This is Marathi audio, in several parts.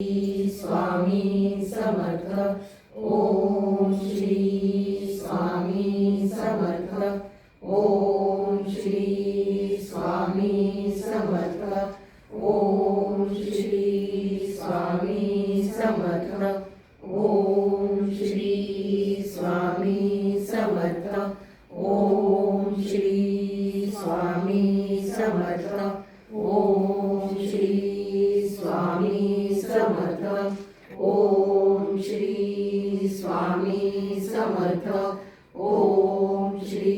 स्वामी समर्थ। ओम श्री स्वामी समर्थ। ओम श्री स्वामी समर्थ। ओम श्री स्वामी समर्थ। ओम श्री स्वामी समर्थ। ओम श्री स्वामी समर्थ। ओम श्री स्वामी समर्थ। ओम श्री स्वामी समर्थ। ओम श्री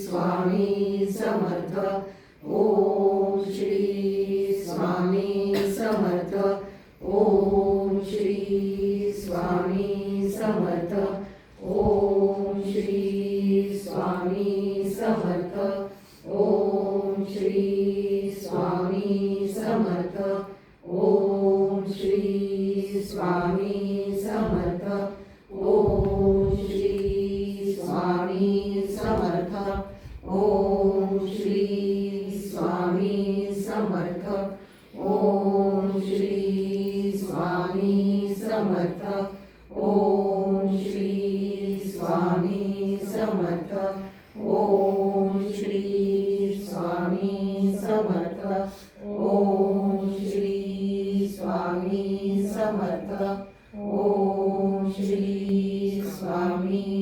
स्वामी समर्थ। ओम श्री स्वामी समर्थ। ओम श्री स्वामी समर्थ। ओम श्री स्वामी समर्थ। ओम श्री स्वामी समर्थ। ओम श्री स्वामी समर्थ। ओम श्री स्वामी समर्थ। ओम श्री स्वामी समर्थ। ओम श्री स्वामी समर्थ। ओम श्री